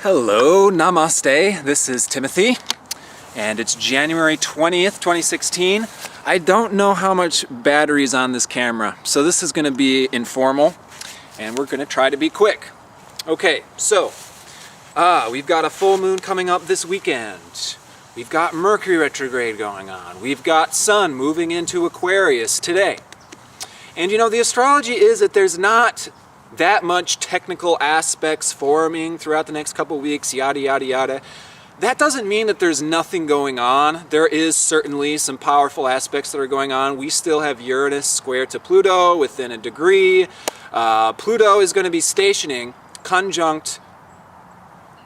Hello, namaste. This is Timothy, and it's January 20th, 2016. I don't know how much battery is on this camera, so this is going to be informal, and we're going to try to be quick. Okay, so we've got a full moon coming up this weekend. We've got Mercury retrograde going on. We've got Sun moving into Aquarius today. And you know, the astrology is that there's not that much technical aspects forming throughout the next couple weeks, yada, yada, yada. That doesn't mean that there's nothing going on. There is certainly some powerful aspects that are going on. We still have Uranus square to Pluto within a degree. Pluto is going to be stationing conjunct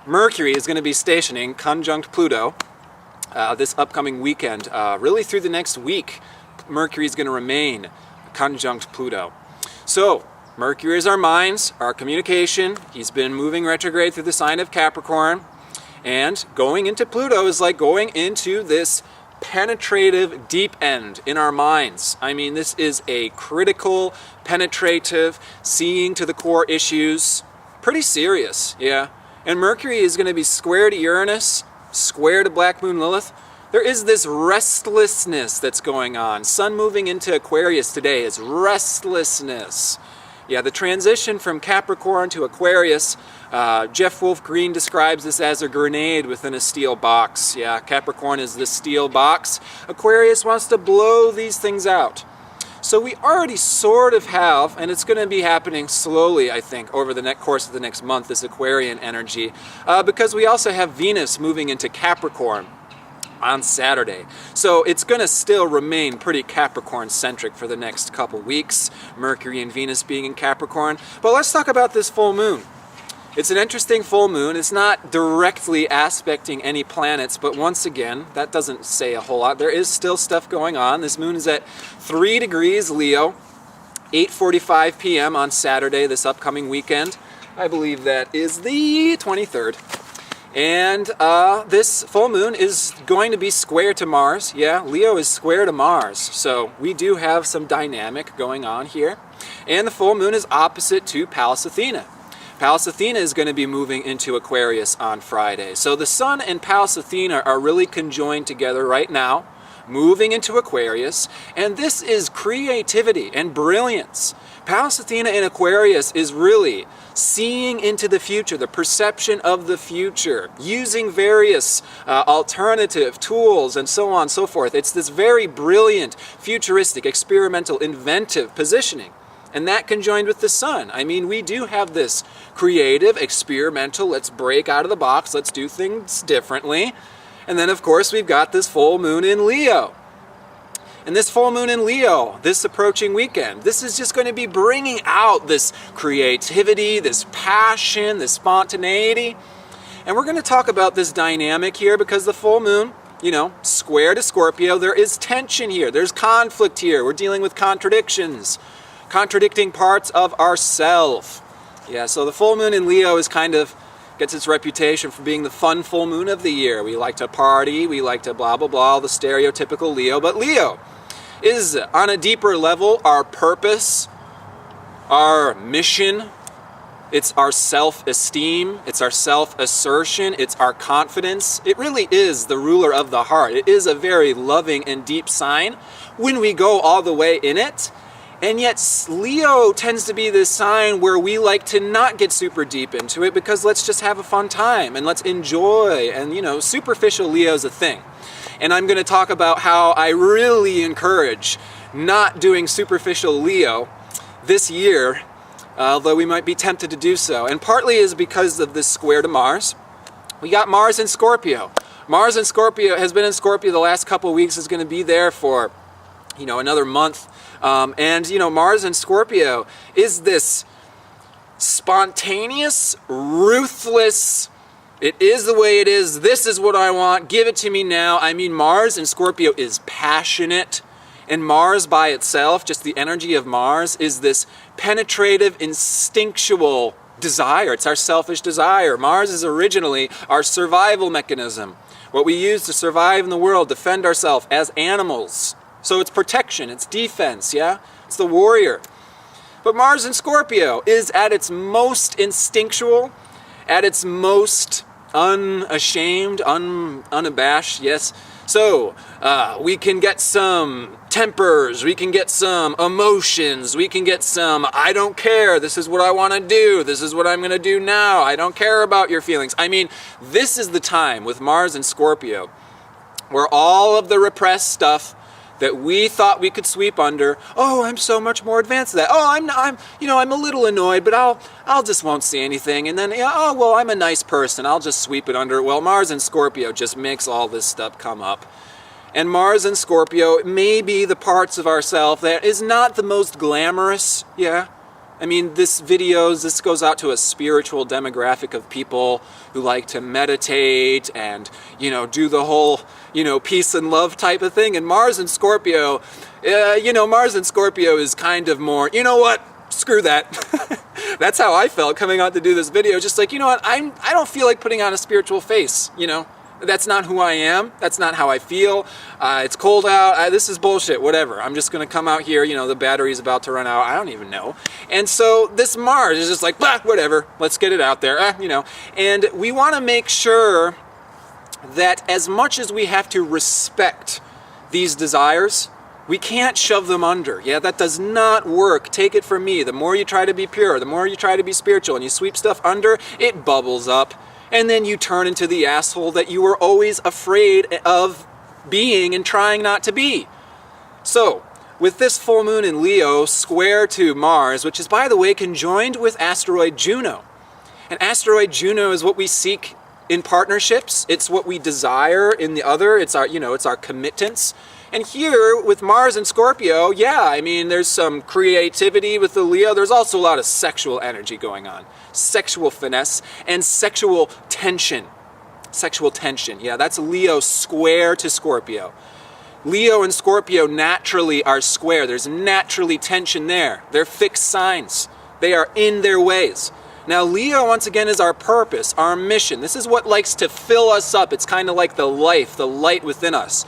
Mercury is going to be stationing conjunct Pluto this upcoming weekend. Really through the next week, Mercury is going to remain conjunct Pluto. So Mercury is our minds, our communication. He's been moving retrograde through the sign of Capricorn. And going into Pluto is like going into this penetrative deep end in our minds. I mean, this is a critical, penetrative, seeing to the core issues. Pretty serious, yeah. And Mercury is going to be square to Uranus, square to Black Moon Lilith. There is this restlessness that's going on. Sun moving into Aquarius today is restlessness. Yeah, the transition from Capricorn to Aquarius, Jeff Wolf Green describes this as a grenade within a steel box. Yeah, Capricorn is the steel box. Aquarius wants to blow these things out. So we already sort of have, and it's going to be happening slowly, I think, over the course of the next month, this Aquarian energy, because we also have Venus moving into Capricorn on Saturday. So it's going to still remain pretty Capricorn-centric for the next couple weeks, Mercury and Venus being in Capricorn. But let's talk about this full moon. It's an interesting full moon. It's not directly aspecting any planets, but once again, that doesn't say a whole lot. There is still stuff going on. This moon is at 3 degrees Leo, 8:45 p.m. on Saturday, this upcoming weekend. I believe that is the 23rd. And this full moon is going to be square to Mars. Yeah, Leo is square to Mars. So we do have some dynamic going on here. And the full moon is opposite to Pallas Athena. Pallas Athena is going to be moving into Aquarius on Friday. So the Sun and Pallas Athena are really conjoined together right now, moving into Aquarius. And this is creativity and brilliance. Pallas Athena in Aquarius is really seeing into the future, the perception of the future, using various alternative tools and so on and so forth. It's this very brilliant, futuristic, experimental, inventive positioning. And that conjoined with the Sun. I mean, we do have this creative, experimental, let's break out of the box, let's do things differently. And then, of course, we've got this full moon in Leo. And this full moon in Leo, this approaching weekend, this is just going to be bringing out this creativity, this passion, this spontaneity. And we're going to talk about this dynamic here because the full moon, you know, square to Scorpio, there is tension here, there's conflict here. We're dealing with contradictions, contradicting parts of ourself. Yeah, so the full moon in Leo is kind of gets its reputation for being the fun full moon of the year. We like to party, we like to blah, blah, blah, the stereotypical Leo. But Leo is, on a deeper level, our purpose, our mission. It's our self-esteem, it's our self-assertion, it's our confidence. It really is the ruler of the heart. It is a very loving and deep sign when we go all the way in it. And yet Leo tends to be this sign where we like to not get super deep into it because let's just have a fun time and let's enjoy. And you know, superficial Leo's a thing. And I'm going to talk about how I really encourage not doing superficial Leo this year, although we might be tempted to do so. And partly is because of this square to Mars. We got Mars and Scorpio. Mars and Scorpio has been in Scorpio the last couple of weeks, is going to be there for, you know, another month. And, you know, Mars and Scorpio is this spontaneous, ruthless, it is the way it is, this is what I want, give it to me now. I mean, Mars and Scorpio is passionate. And Mars by itself, just the energy of Mars, is this penetrative, instinctual desire. It's our selfish desire. Mars is originally our survival mechanism. What we use to survive in the world, defend ourselves as animals. So it's protection, it's defense, yeah? It's the warrior. But Mars in Scorpio is at its most instinctual, at its most unashamed, unabashed, yes. So, we can get some tempers, we can get some emotions, we can get some, I don't care, this is what I want to do, this is what I'm going to do now, I don't care about your feelings. I mean, this is the time with Mars and Scorpio where all of the repressed stuff that we thought we could sweep under, oh, I'm so much more advanced than that. Oh, I'm a little annoyed, but I'll just won't say anything. And then, yeah, oh, well, I'm a nice person, I'll just sweep it under. Well, Mars and Scorpio just makes all this stuff come up. And Mars and Scorpio may be the parts of ourselves that is not the most glamorous, yeah. I mean, this goes out to a spiritual demographic of people who like to meditate and, do the whole, peace and love type of thing. And Mars and Scorpio, Mars and Scorpio is kind of more, you know what, screw that. That's how I felt coming out to do this video. Just like, you know what, I don't feel like putting on a spiritual face, That's not who I am. That's not how I feel. It's cold out. This is bullshit. Whatever. I'm just going to come out here. The battery's about to run out. I don't even know. And so this Mars is just like, bah, whatever. Let's get it out there. And we want to make sure that as much as we have to respect these desires, we can't shove them under. Yeah, that does not work. Take it from me. The more you try to be pure, the more you try to be spiritual, and you sweep stuff under, it bubbles up. And then you turn into the asshole that you were always afraid of being and trying not to be. So, with this full moon in Leo square to Mars, which is, by the way, conjoined with asteroid Juno. And asteroid Juno is what we seek in partnerships. It's what we desire in the other. It's our, it's our committance. And here with Mars and Scorpio, yeah, I mean, there's some creativity with the Leo. There's also a lot of sexual energy going on. Sexual finesse and sexual tension. Sexual tension, yeah, that's Leo square to Scorpio. Leo and Scorpio naturally are square. There's naturally tension there. They're fixed signs. They are in their ways. Now, Leo, once again, is our purpose, our mission. This is what likes to fill us up. It's kind of like the life, the light within us.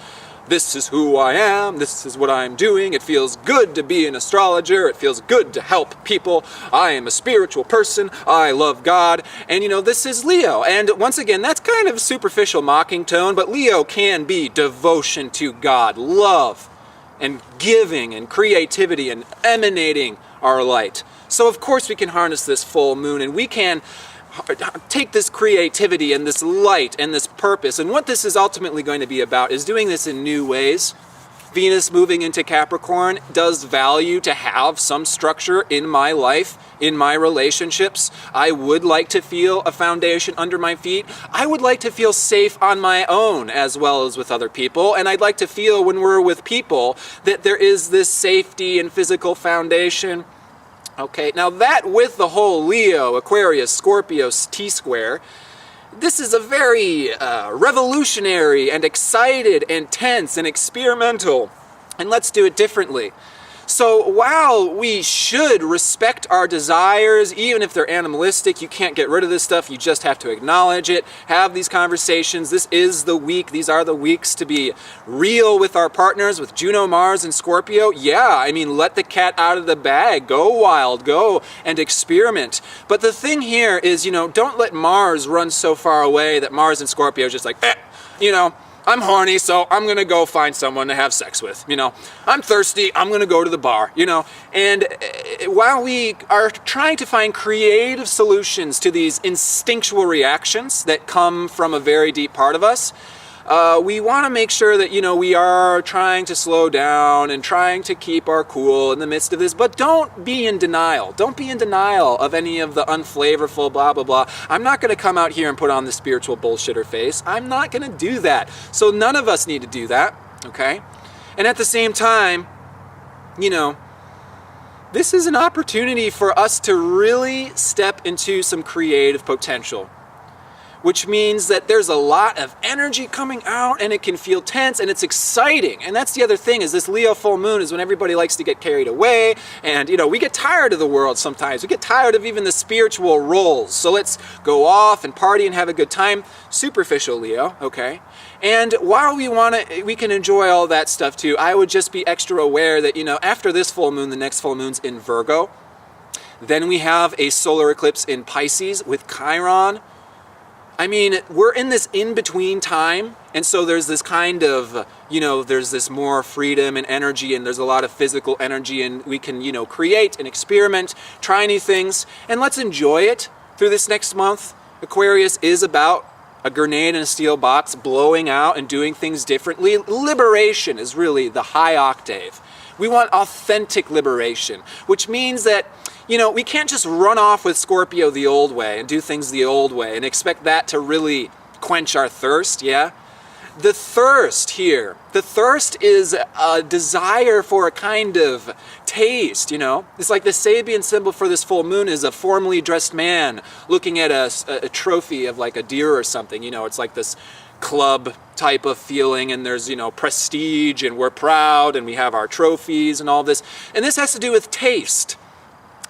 This is who I am, this is what I'm doing, it feels good to be an astrologer, it feels good to help people, I am a spiritual person, I love God, and this is Leo. And once again, that's kind of a superficial mocking tone, but Leo can be devotion to God, love, and giving, and creativity, and emanating our light. So of course we can harness this full moon, and we can take this creativity and this light and this purpose. And what this is ultimately going to be about is doing this in new ways. Venus moving into Capricorn does value to have some structure in my life, in my relationships. I would like to feel a foundation under my feet. I would like to feel safe on my own as well as with other people. And I'd like to feel when we're with people that there is this safety and physical foundation. Okay, now that with the whole Leo, Aquarius, Scorpio T-square, this is a very revolutionary and excited and tense and experimental, and let's do it differently. So while we should respect our desires, even if they're animalistic, you can't get rid of this stuff, you just have to acknowledge it, have these conversations. This is the week, these are the weeks to be real with our partners, with Juno, Mars, and Scorpio. Yeah, I mean, let the cat out of the bag, go wild, go and experiment. But the thing here is, don't let Mars run so far away that Mars and Scorpio are just like, I'm horny, so I'm going to go find someone to have sex with, I'm thirsty, I'm going to go to the bar, And while we are trying to find creative solutions to these instinctual reactions that come from a very deep part of us, we want to make sure that, we are trying to slow down and trying to keep our cool in the midst of this, but don't be in denial. Don't be in denial of any of the unflavorful blah, blah, blah. I'm not going to come out here and put on the spiritual bullshitter face. I'm not going to do that. So none of us need to do that, okay? And at the same time, this is an opportunity for us to really step into some creative potential, which means that there's a lot of energy coming out and it can feel tense and it's exciting. And that's the other thing, is this Leo full moon is when everybody likes to get carried away and, we get tired of the world sometimes. We get tired of even the spiritual roles. So let's go off and party and have a good time. Superficial Leo, okay? And while we can enjoy all that stuff too, I would just be extra aware that, after this full moon, the next full moon's in Virgo. Then we have a solar eclipse in Pisces with Chiron. I mean, we're in this in-between time, and so there's this kind of, there's this more freedom and energy, and there's a lot of physical energy, and we can, create and experiment, try new things, and let's enjoy it through this next month. Aquarius is about a grenade in a steel box blowing out and doing things differently. Liberation is really the high octave. We want authentic liberation, which means that, we can't just run off with Scorpio the old way and do things the old way and expect that to really quench our thirst, yeah? The thirst here, the thirst is a desire for a kind of taste, It's like the Sabian symbol for this full moon is a formally dressed man looking at a trophy of like a deer or something, It's like this club type of feeling, and there's, prestige, and we're proud, and we have our trophies and all this. And this has to do with taste.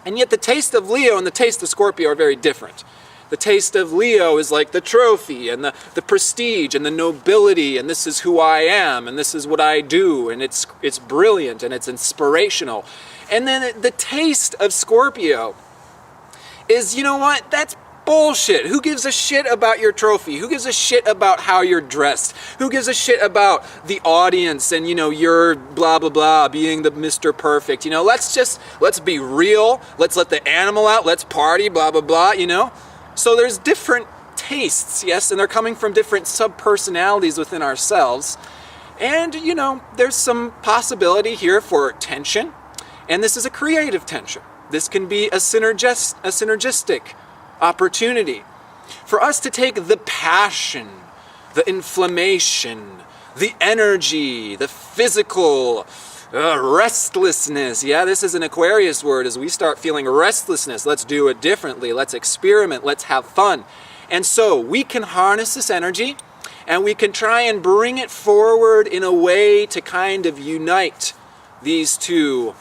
And yet the taste of Leo and the taste of Scorpio are very different. The taste of Leo is like the trophy and the prestige and the nobility, and this is who I am, and this is what I do, and it's brilliant and it's inspirational. And then the taste of Scorpio is, that's bullshit. Who gives a shit about your trophy? Who gives a shit about how you're dressed? Who gives a shit about the audience and, your blah, blah, blah, being the Mr. Perfect? Let's be real. Let's let the animal out. Let's party, blah, blah, blah, So there's different tastes, yes, and they're coming from different sub-personalities within ourselves. And, there's some possibility here for tension. And this is a creative tension. This can be a synergistic opportunity for us to take the passion, the inflammation, the energy, the physical restlessness. Yeah, this is an Aquarius word. As we start feeling restlessness, let's do it differently. Let's experiment. Let's have fun. And so we can harness this energy, and we can try and bring it forward in a way to kind of unite these two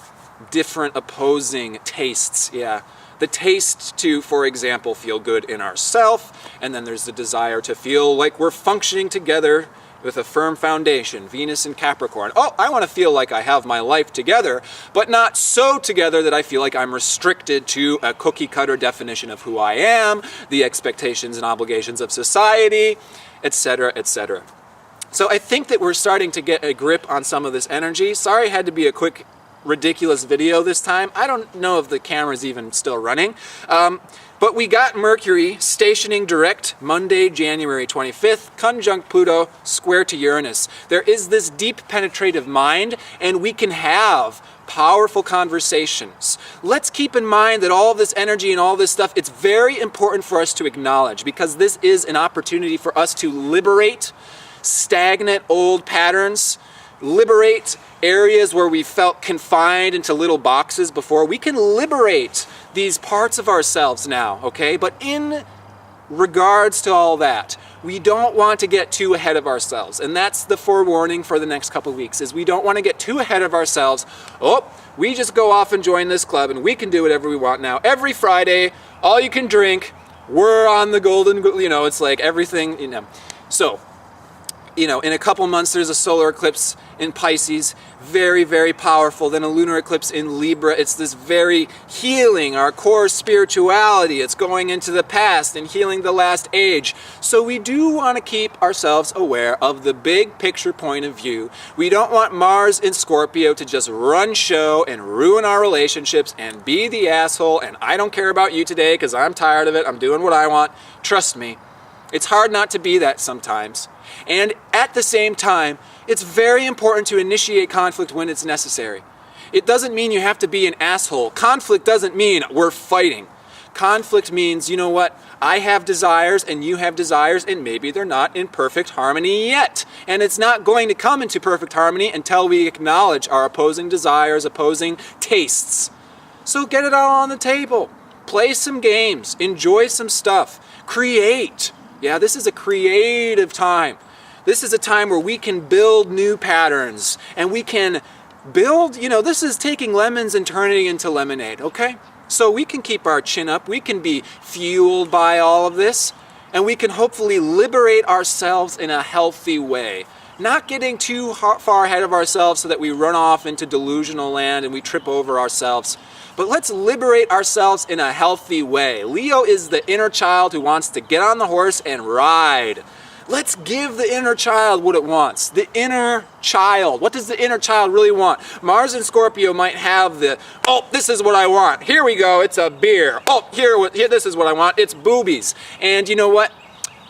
different opposing tastes. Yeah. The taste to, for example, feel good in ourself, and then there's the desire to feel like we're functioning together with a firm foundation, Venus and Capricorn. Oh, I want to feel like I have my life together, but not so together that I feel like I'm restricted to a cookie-cutter definition of who I am, the expectations and obligations of society, etc., etc. So I think that we're starting to get a grip on some of this energy. Sorry it had to be a quick ridiculous video this time. I don't know if the camera's even still running. But we got Mercury stationing direct Monday, January 25th, conjunct Pluto, square to Uranus. There is this deep penetrative mind, and we can have powerful conversations. Let's keep in mind that all this energy and all this stuff, it's very important for us to acknowledge, because this is an opportunity for us to liberate stagnant old patterns, liberate areas where we felt confined into little boxes before. We can liberate these parts of ourselves now, okay? But in regards to all that, we don't want to get too ahead of ourselves. And that's the forewarning for the next couple of weeks, is we don't want to get too ahead of ourselves. Oh, we just go off and join this club and we can do whatever we want now. Every Friday, all you can drink, we're on the golden, it's like everything, So, in a couple months, there's a solar eclipse in Pisces, very, very powerful. Then a lunar eclipse in Libra. It's this very healing, our core spirituality. It's going into the past and healing the last age. So we do want to keep ourselves aware of the big picture point of view. We don't want Mars and Scorpio to just run show and ruin our relationships and be the asshole. And I don't care about you today because I'm tired of it. I'm doing what I want. Trust me. It's hard not to be that sometimes. And at the same time, it's very important to initiate conflict when it's necessary. It doesn't mean you have to be an asshole. Conflict doesn't mean we're fighting. Conflict means, you know what, I have desires and you have desires, and maybe they're not in perfect harmony yet. And it's not going to come into perfect harmony until we acknowledge our opposing desires, opposing tastes. So get it all on the table. Play some games. Enjoy some stuff. Create. Yeah, this is a creative time. This is a time where we can build new patterns, and we can build, this is taking lemons and turning it into lemonade, okay? So we can keep our chin up, we can be fueled by all of this, and we can hopefully liberate ourselves in a healthy way. Not getting too far ahead of ourselves so that we run off into delusional land and we trip over ourselves, but let's liberate ourselves in a healthy way. Leo is the inner child who wants to get on the horse and ride. Let's give the inner child what it wants. The inner child. What does the inner child really want? Mars and Scorpio might have the, oh, this is what I want. Here we go, it's a beer. Oh, here, this is what I want. It's boobies. And you know what?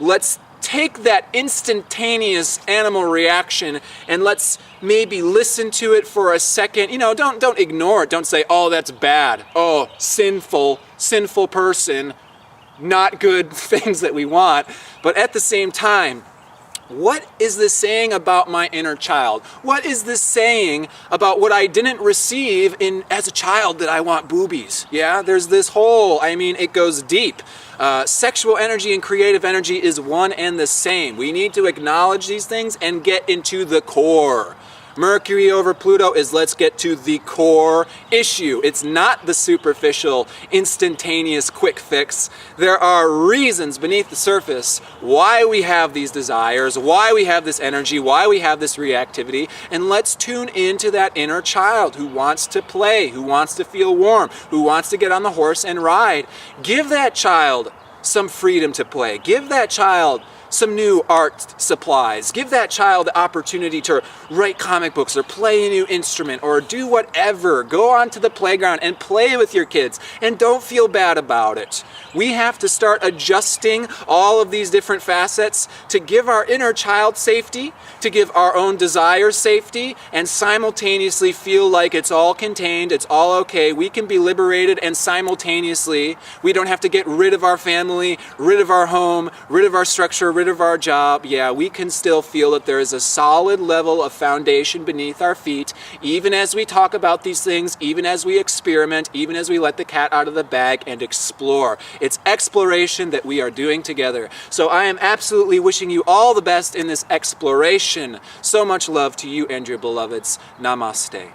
Let's take that instantaneous animal reaction and let's maybe listen to it for a second. You know, don't ignore it. Don't say, oh, that's bad. Oh, sinful person. Not good things that we want. But at the same time, what is this saying about my inner child? What is this saying about what I didn't receive as a child that I want boobies? Yeah, there's this whole, I mean, it goes deep. Sexual energy and creative energy is one and the same. We need to acknowledge these things and get into the core. Mercury over Pluto is let's get to the core issue. It's not the superficial, instantaneous quick fix. There are reasons beneath the surface why we have these desires, why we have this energy, why we have this reactivity, and let's tune into that inner child who wants to play, who wants to feel warm, who wants to get on the horse and ride. Give that child some freedom to play. Give that child some new art supplies. Give that child the opportunity to write comic books or play a new instrument or do whatever. Go onto the playground and play with your kids and don't feel bad about it. We have to start adjusting all of these different facets to give our inner child safety, to give our own desires safety, and simultaneously feel like it's all contained, it's all okay. We can be liberated and simultaneously we don't have to get rid of our family, rid of our home, rid of our structure, rid of our job. Yeah, we can still feel that there is a solid level of foundation beneath our feet, even as we talk about these things, even as we experiment, even as we let the cat out of the bag and explore. It's exploration that we are doing together. So I am absolutely wishing you all the best in this exploration. So much love to you and your beloveds. Namaste.